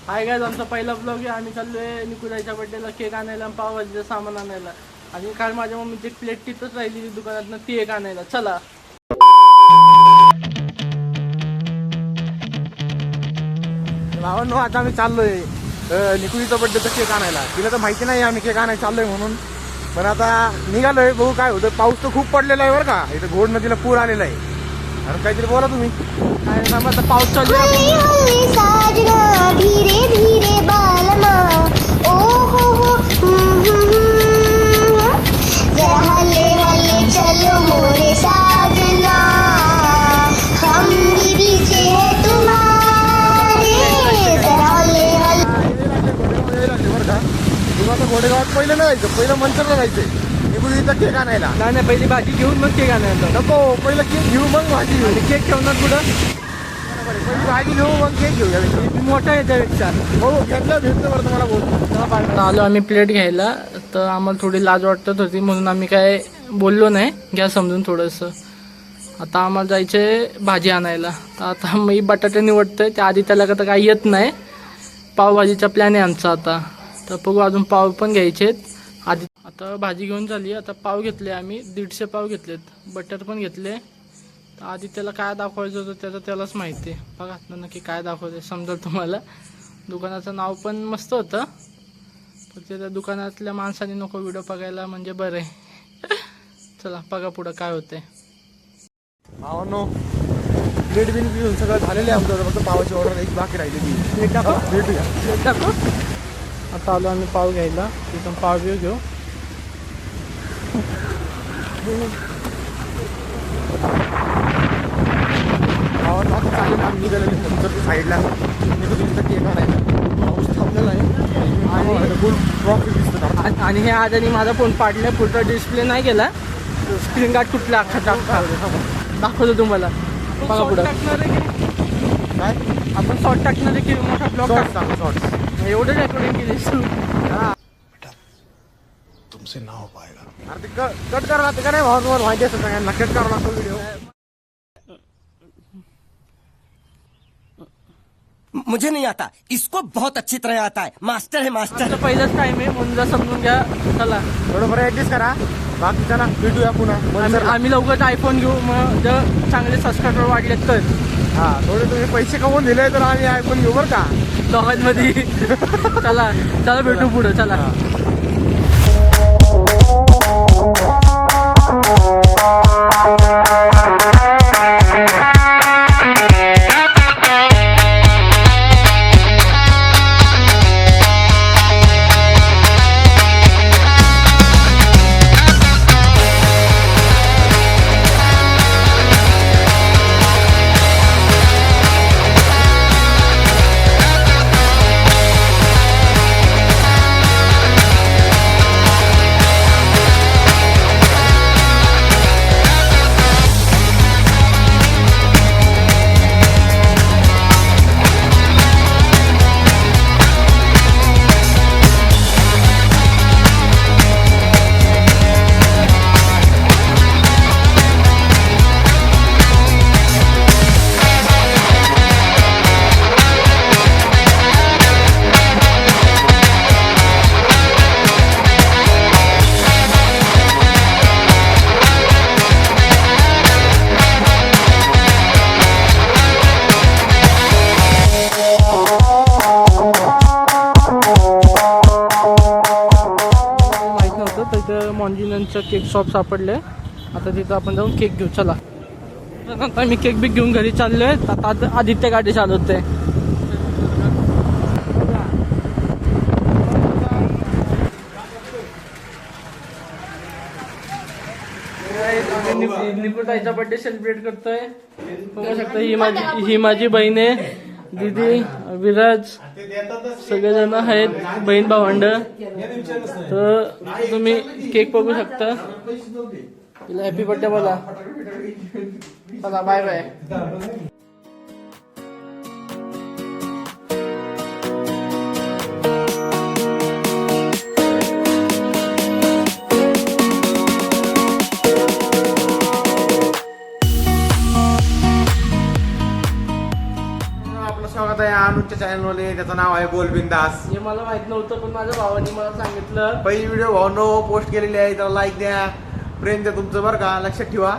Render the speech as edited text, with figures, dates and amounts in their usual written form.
Hi guys, आमचा पहिला blog आहे. आम्ही चाललोय निकुजाईच्या बड्डेला केक आणायला आणि पावभाजीचं सामान आणायला. आणि काल माझ्या मम्मीची एक प्लेट तिथंच राहिली दुकानातनं, ती एक आणायला. चला भावांनो, आता आम्ही चाललोय निकुजीचा बड्डेचा केक आणायला. तिला तर माहिती नाही आम्ही केक आणायला चाललोय म्हणून, पण आता निघालोय. बघू काय होतं. पाऊस तर खूप पडलेला आहे बरं का. इथं घोड नदीला पूर आलेला आहे. आणि काहीतरी बोला तुम्ही. काय ना, आता पाऊस चालू आहे. धीरे धीरे बालमा ओ हो जरा हल्ले हल्ले चलो मोरे साजना हम भी पीछे है तुम्हारे जरा हल्ले हल्ले. बरं का, तुला तर घोडेगावात पहिलं नाही जायचं. पहिलं मंचरला जायचंय निकुजीचा केक आणायला. नाही नाही, पहिली भाजी घेऊन मग केक आणायला. नको, पहिलं केक घेऊ मग भाजी घेऊ. आणि केक ठेवणार कुठं? पहिली भाजी घेऊ मग केक घेऊ. यावेळी मोठा आहे त्यापेक्षा. हो घेतलं भेटलं बरं तुम्हाला बोलतो. आता आलो आम्ही प्लेट घ्यायला, तर आम्हाला थोडी लाज वाटत होती म्हणून आम्ही काय बोललो नाही. घ्या समजून थोडंसं. आता आम्हाला जायचंय भाजी आणायला. तर आता मी बटाटे निवडतोय. त्या आधी त्याला तर काही येत नाही. पावभाजीचा प्लॅन आहे आमचा आता. तर बघू, अजून पाव पण घ्यायचे आहेत. आधी आता भाजी घेऊन झाली. आता पाव घेतले आम्ही, 150 पाव घेतलेत. बटर पण घेतले. तर आधी त्याला काय दाखवायचं होतं त्याचं त्यालाच माहिती आहे. बघा आता नक्की काय दाखवते समजेल तुम्हाला. दुकानाचं नाव पण मस्त होतं, फक्त त्या दुकानातल्या माणसाने नको व्हिडिओ बघायला, म्हणजे बरं आहे. चला बघा पुढं काय होतंय. भावांनो, प्लेट बिन घेऊन सगळं झालेलं आहे आमचं. फक्त पावाची ऑर्डर एक बाकी राहिलेली. प्लेट टाकू? भेटूया. प्लेट टाकू? आता आलो आम्ही पाव घ्यायला. तिथून पाव बिव घेऊ. भावांनो, आता चालेल आम्ही निघालेले नंतर साईडला निकुजीचा केक आणायला. पाऊस थांबलेला आहे आणि फुल ट्रॉफिक दिसतं. आणि हे आज आणि माझा फोन पाडलाय. पुढचा डिस्प्ले नाही गेला. स्क्रीन गार्ड कुठला अख्खा दाखवतो तुम्हाला. बघा पुढं काय आपण शॉर्ट टाकणार आहे की मोठा ब्लॉग टाकता. शॉर्ट्स एवढं रेकॉर्डिंग केली. तुमसे ना हो पाएगा. अरे ते कट करा लागतं का नाही भावा? तुम्हाला माहिती असतं सगळ्यांना कट करावं लागतो व्हिडिओ. मुझे नहीं आता, इसको बहुत अच्छी तरह आता है. मास्टर है मास्टर. आमचा पहिलाच टाइम आहे म्हणून जरा समजून घ्या. चला थोडंफार ऍडजस्ट करा. बाकी चला भेटूया पुन्हा. आम्ही लवकरच आयफोन घेऊ. मग जर चांगले सबस्क्रायबर वाढलेत तर हा, थोडे तुम्ही पैसे कमवून दिले तर आम्ही आयफोन घेऊ बरं का. दोघांमध्ये. चला चला भेटू पुढं. चला मॉन्जिनचं केक शॉप सापडले. आता तिथं आपण जाऊन केक घेऊ. चला आता मी केक बिक घेऊन घरी चाललोय. आता आदित्य गाडी चालवते. निकुताईचा बर्थडे सेलिब्रेट करतोय. बघू शकता ही माझी बहीण आहे. दीदी, विराज, सगळेजण आहेत बहीण भावंड. तर तुम्ही केक बघू शकता. तिला हॅपी बर्थडे बोला. चला बाय बाय. स्वागत आहे अनुजच्या चॅनल मध्ये, त्याचं नाव आहे बोल बिंदास. हे मला माहित नव्हतं, पण माझ्या भावाने मला सांगितलं. पहिली व्हिडिओ भावनो पोस्ट केलेली आहे, त्याला लाईक द्या, प्रेम द्या तुमचं बरं का, लक्षात ठेवा.